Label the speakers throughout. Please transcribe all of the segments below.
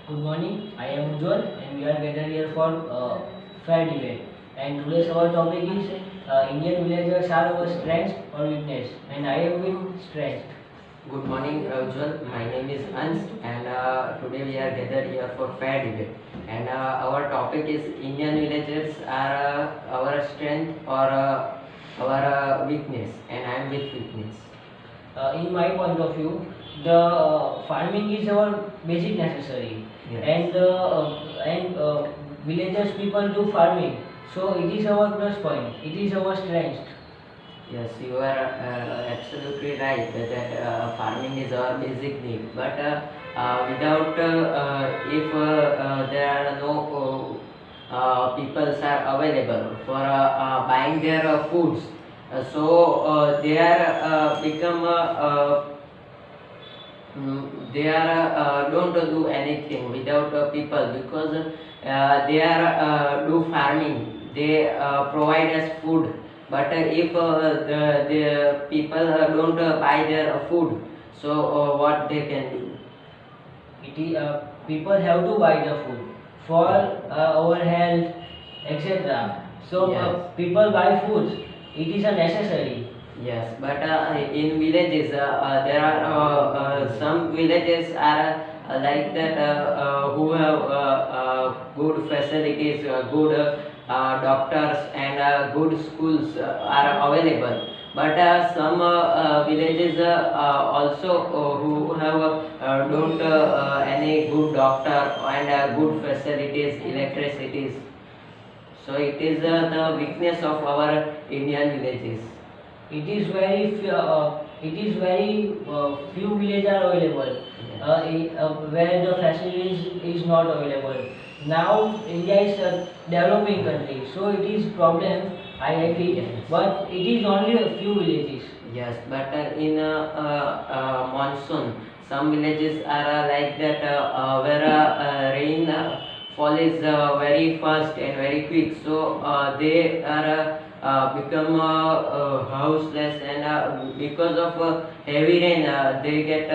Speaker 1: Good morning, I am Ujjaval and we are gathered here for fair debate. And today's our topic is Indian villagers are our strengths or weakness, and I am with strength.
Speaker 2: Good morning, Ujjwal. My name is Ansh, and today we are gathered here for fair debate. And our topic is Indian villagers are our strength or our weakness, and I am with weakness.
Speaker 1: In my point of view, the farming is our basic necessary,
Speaker 2: Yes.
Speaker 1: and villagers people do farming, so it is our plus point. It is our strength.
Speaker 2: Yes, you are absolutely right that farming is our basic need. But without, if there are no peoples are available for buying their foods, they are become they are don't do anything without people because they are do farming. They provide us food, but if the people don't buy their food, what they can do?
Speaker 1: People have to buy the food for our health, etc. So
Speaker 2: Yes.
Speaker 1: people buy foods. It is a necessary.
Speaker 2: Yes, but in villages, there are some villages are like that who have good facilities, good doctors, and good schools are available. But some villages also who have don't any good doctor and good facilities, electricities. So it is the weakness of our Indian villages.
Speaker 1: It is very few villages are available where the facilities is not available. Now India is a developing country, so it is problem. I agree,
Speaker 2: Yes.
Speaker 1: but it is only a few villages.
Speaker 2: Yes, but in monsoon, some villages are like that where rain fall is very fast and very quick. So they are become houseless, and because of heavy rain, they get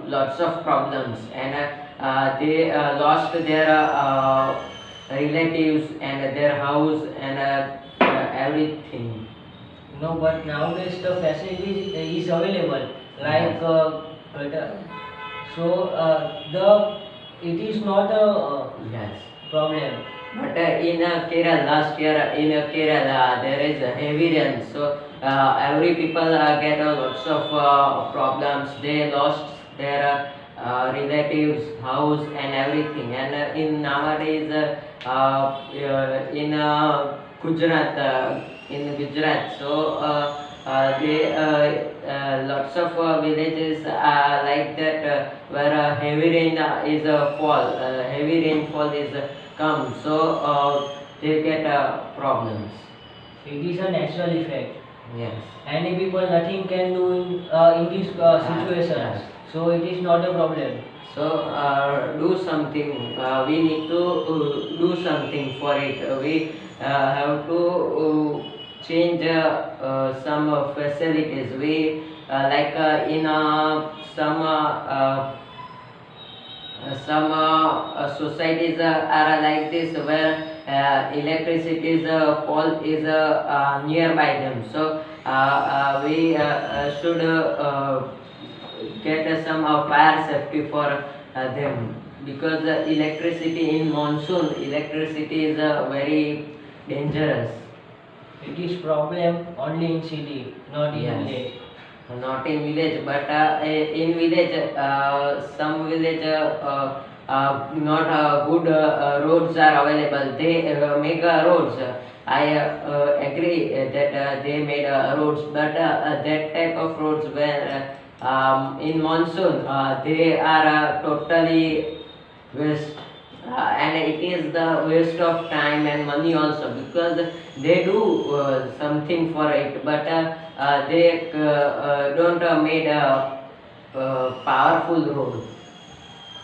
Speaker 2: lots of problems, and they lost their relatives and their house and everything.
Speaker 1: No, but nowadays the facility is available. Like
Speaker 2: Yes.
Speaker 1: but, so the it is not a
Speaker 2: Yes.
Speaker 1: problem.
Speaker 2: But in Kerala, last year in Kerala, there is a heavy rain, so every people get lots of problems. They lost their relatives, house, and everything. And in nowadays, in Gujarat, they lots of villages like that where heavy rain is fall, heavy rainfall is come, they get problems.
Speaker 1: It is a natural effect.
Speaker 2: Yes.
Speaker 1: Any people nothing can do in these situations.
Speaker 2: Yes.
Speaker 1: So it is not a problem.
Speaker 2: So do something. We need to do something for it. We have to change some facilities. We like in some societies are like this where electricity pole is nearby them. So we should get some fire safety for them, because electricity in monsoon, electricity is very dangerous.
Speaker 1: It is problem only in city, not in
Speaker 2: Yes.
Speaker 1: village.
Speaker 2: Not in village, but in village, some village not good roads are available. They make roads. I agree that they made roads, but that type of roads where in monsoon they are totally waste. And it is the waste of time and money also, because they do something for it, but they don't made a powerful road.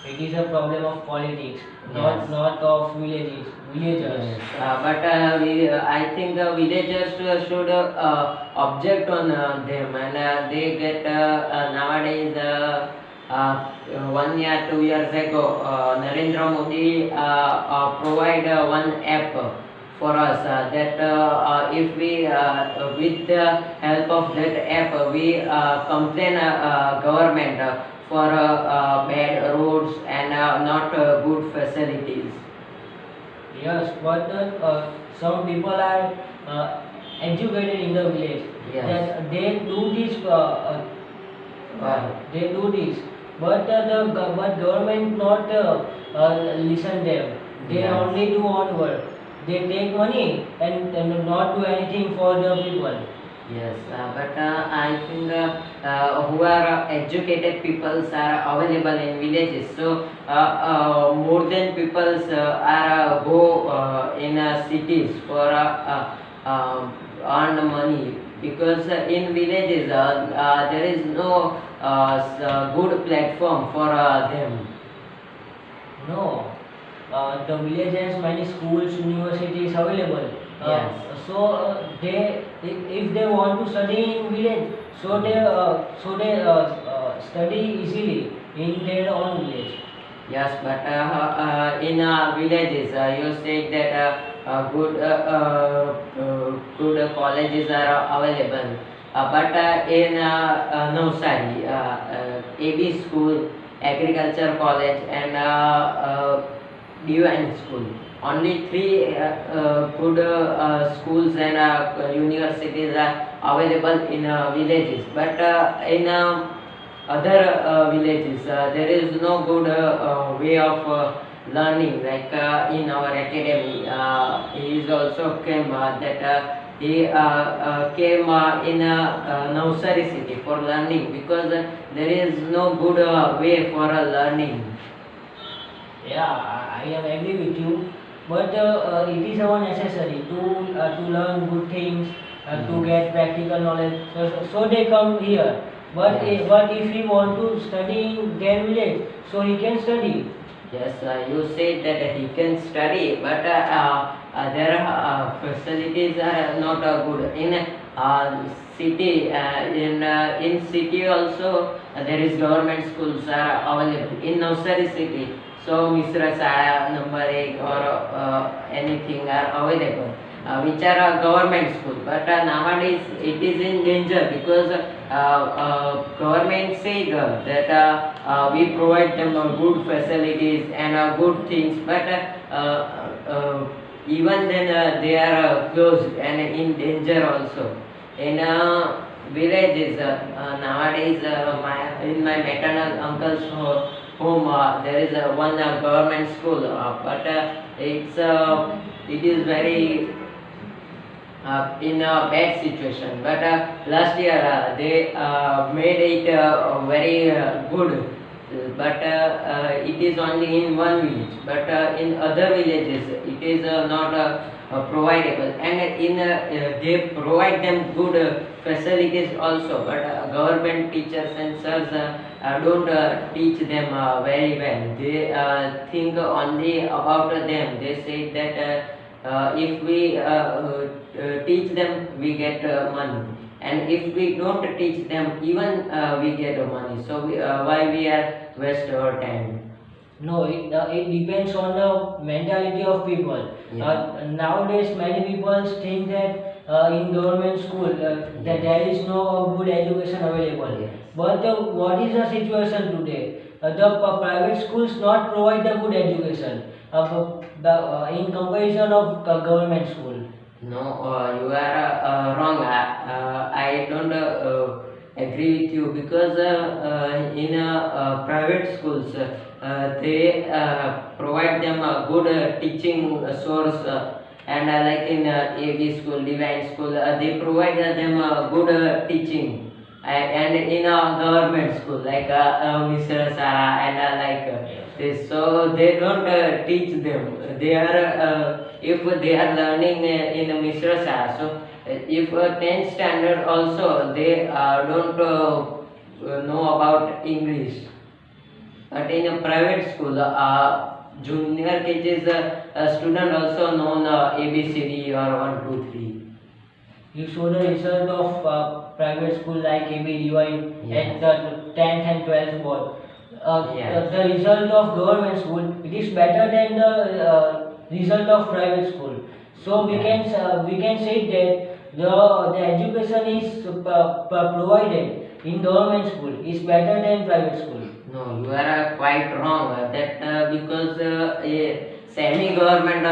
Speaker 1: It is a problem of politics,
Speaker 2: Yes.
Speaker 1: not of villagers.
Speaker 2: Yes. But I think villagers should object on them, and they get nowadays 1 year, 2 years ago, Narendra Modi provide one app for us that if we, with the help of that app, we complain government for bad roads and not good facilities.
Speaker 1: Yes, but some people are educated in the village.
Speaker 2: Yes.
Speaker 1: That they do this.
Speaker 2: Wow.
Speaker 1: They do this, but but government not listen them. They
Speaker 2: Yes.
Speaker 1: only do on work. They take money and not do anything for the people.
Speaker 2: Yes, but I think who are educated peoples are available in villages. So more than peoples are go in cities for earn money, because in villages there is no good platform for them.
Speaker 1: No, the village has many schools, universities available.
Speaker 2: Yes.
Speaker 1: So if they want to study in village, so they study easily in their own village.
Speaker 2: Yes, but in villages, you said that good colleges are available. But in Navsari, AB school, agriculture college, and DUN school, only three good schools and universities are available in villages. But in other villages, there is no good way of learning. Like in our academy, he is also came that he came in Navsari city for learning, because there is no good way for learning.
Speaker 1: Yeah, I am agree with you, but it is our necessary to learn good things, to get practical knowledge. So they come here. But
Speaker 2: Yes.
Speaker 1: but if he want to study in their village, so he can study.
Speaker 2: Yes, you said that he can study, but their facilities are not good. In city, in city also there is government schools are available. In Navsari city, so Misra Shala number 8 or anything are available, which are government school. But nowadays it is in danger, because government say that we provide them good facilities and good things, but even then they are closed and in danger also. In villages, nowadays in my maternal uncle's home, there is one government school, but it is very in a bad situation. But last year they made it very good. But it is only in one village. But in other villages, it is not providable. And in they provide them good facilities also. But government teachers and sirs don't teach them very well. They think only about them. They say that if we teach them, we get money, and if we don't teach them, even we get money. So why we are waste our time?
Speaker 1: No, it depends on the mentality of people.
Speaker 2: Yeah.
Speaker 1: Nowadays, many people think that in government school that there is no good education available.
Speaker 2: Yes.
Speaker 1: But what is the situation today? The private schools not provide the good education in comparison of government school.
Speaker 2: No, you are wrong. I don't agree with you, because in private schools they provide them a good teaching source, and like in AB school, Divine school, they provide them good teaching. And in a government school like Mr. Sara and like this, so they don't teach them. They are if they are learning in Mr. Sara, so if 10th standard also they don't know about English. But in a private school, junior KG's student also know ABCD or 1, 2, 3.
Speaker 1: You saw the result of private school like AB Divine
Speaker 2: Yes.
Speaker 1: at the 10th and 12th board.
Speaker 2: Yes.
Speaker 1: the result of government school, it is better than the result of private school. So we can say that the education is provided in government school is better than private school.
Speaker 2: No, you are quite wrong. That because a semi-government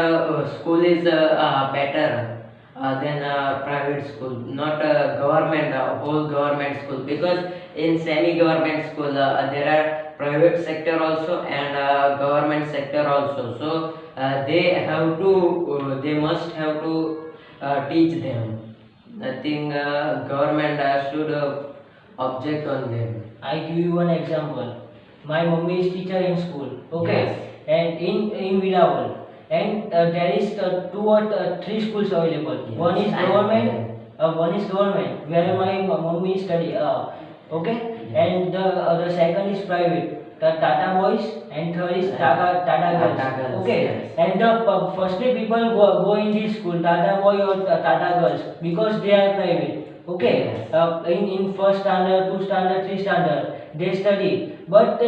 Speaker 2: school is better than private school, not government, whole government school. Because in semi-government school there are private sector also and government sector also. So they must have to teach them. Nothing government should object on them.
Speaker 1: I give you one example. My mummy is teacher in school, okay,
Speaker 2: Yes.
Speaker 1: and in Ujjaval, and there is two or three schools available.
Speaker 2: Yes,
Speaker 1: One is
Speaker 2: I
Speaker 1: government, where my mummy study, okay,
Speaker 2: Yes.
Speaker 1: and the second is private. The Tata boys and third is Tata girls.
Speaker 2: Tata girls,
Speaker 1: Okay,
Speaker 2: yes.
Speaker 1: and the firstly people go in this school Tata boy or Tata girls because they are private. Okay,
Speaker 2: Yes.
Speaker 1: in first standard, two standard, three standard, they study, but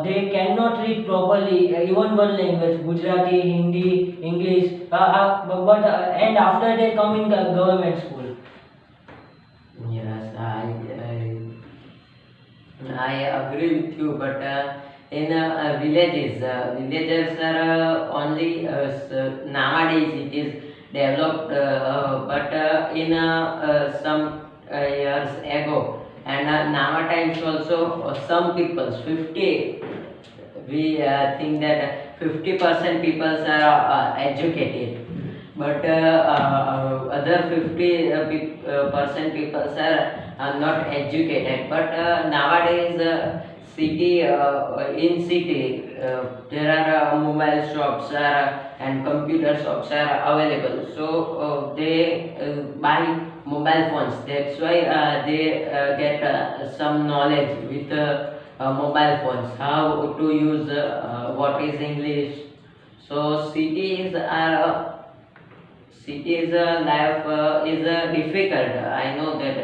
Speaker 1: they cannot read properly even one language, Gujarati, Hindi, English. And after they come in the government school.
Speaker 2: Yes, I agree with you, but in villages are only nowadays it is developed, but in some years ago and nowadays also some people 50 we think that 50% people are educated, but other 50 percent people are not educated. But nowadays in city there are mobile shops and computer shops are available, so they buy mobile phones. That's why they get some knowledge with mobile phones, how to use what is English. So cities life is difficult. I know that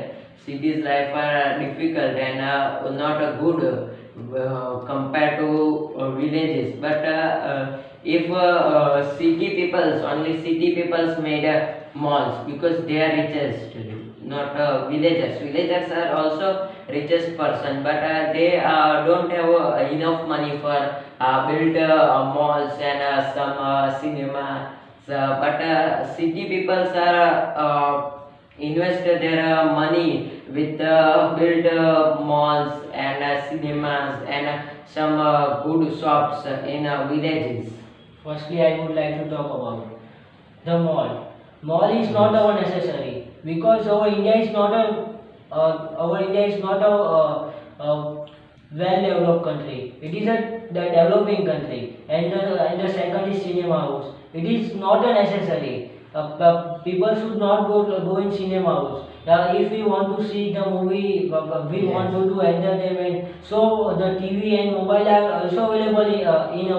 Speaker 2: cities life are difficult and not good compared to villages. But if city peoples made malls because they are richest, not villagers. Villagers are also richest person, but they don't have enough money for build malls and some cinema. But city peoples are invest their money with build malls and cinemas and some good shops in villages.
Speaker 1: Firstly, I would like to talk about the mall. Mall is not our necessary because our India is not a well developed country. It is the developing country, and the second is cinema house. It is not a necessary. People should not go in cinema house. If we want to see the movie, we want to do entertainment. So the TV and mobile are also available in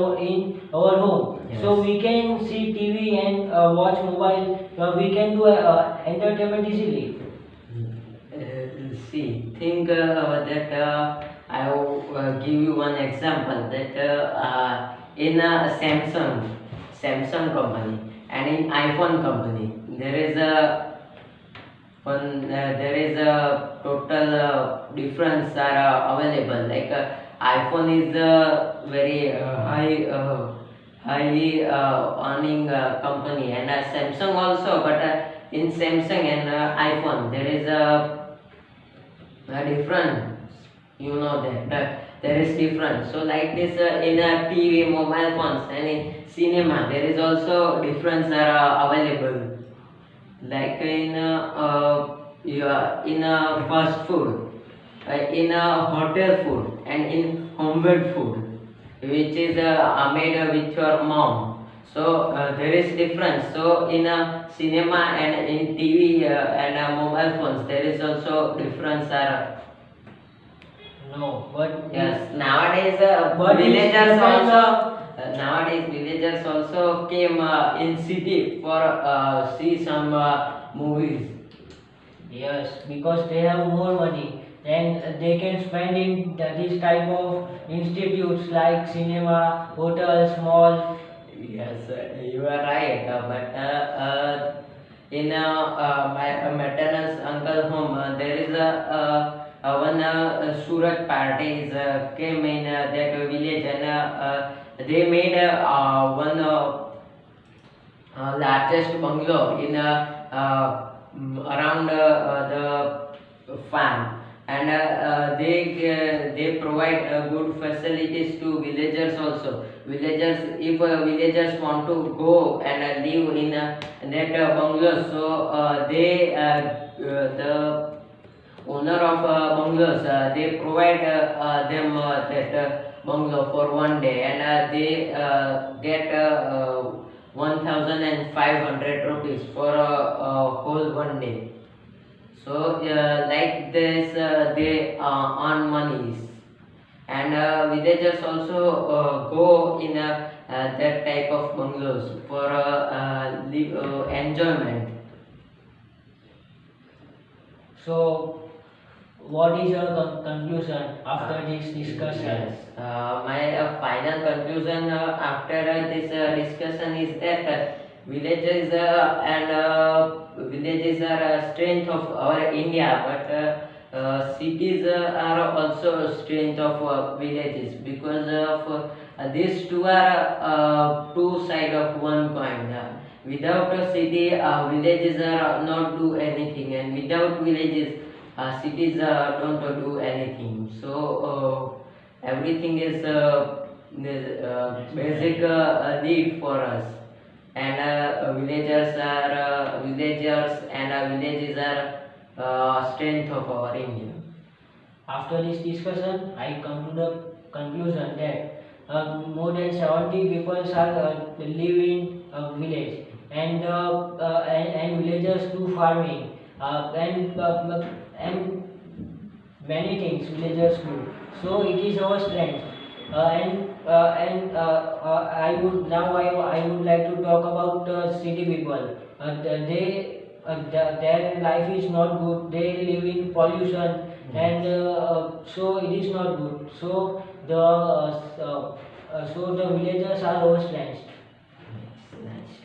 Speaker 1: our home. So
Speaker 2: Yes.
Speaker 1: we can see TV and watch mobile. We can do entertainment easily.
Speaker 2: See, think that I will give you one example that in Samsung company and in iPhone company, there is a total difference are available. Like iPhone is very highly earning company, and Samsung also. But in Samsung and iPhone, there is a difference. You know that there is difference. So like this in TV, mobile phones, and in cinema, there is also difference are available. Like in fast food, in hotel food, and in homemade food, which is made with your mom. So there is difference. So in cinema and in TV and mobile phones, there is also difference.
Speaker 1: No, but
Speaker 2: Yes, nowadays
Speaker 1: But it's
Speaker 2: villagers
Speaker 1: depends
Speaker 2: also nowadays villagers also came in city for see some movies.
Speaker 1: yes, because they have more money. and they can spend in this type of institutes like cinema, hotels, malls.
Speaker 2: Yes, you are right. But in my maternal uncle home, there is one Surat parties came in that village, and they made one largest bungalow in around the farm, and they provide good facilities to villagers also. Villagers, if villagers want to go and live in that bungalow, so the owner of bungalows, they provide them that bungalow for one day, and they get 1500 rupees for a whole one day. So like this, they earn monies, and villagers also go in that type of bungalows for enjoyment.
Speaker 1: So, what is your conclusion after this discussion?
Speaker 2: Yes. My final conclusion after this discussion is that villages are a strength of our India, but cities are also a strength of villages, because of these two are two side of one coin. Without a city, villages are not do anything, and without villages, cities don't do anything. So everything is basic need for us, and villagers and villages are strength of our India.
Speaker 1: After this discussion, I come to the conclusion that more than 70 people are live in a village, and villagers do farming, and many things villagers do. So it is our strength. I would like to talk about city people. Their life is not good. They live in pollution, and so it is not good. So the villagers are our strength.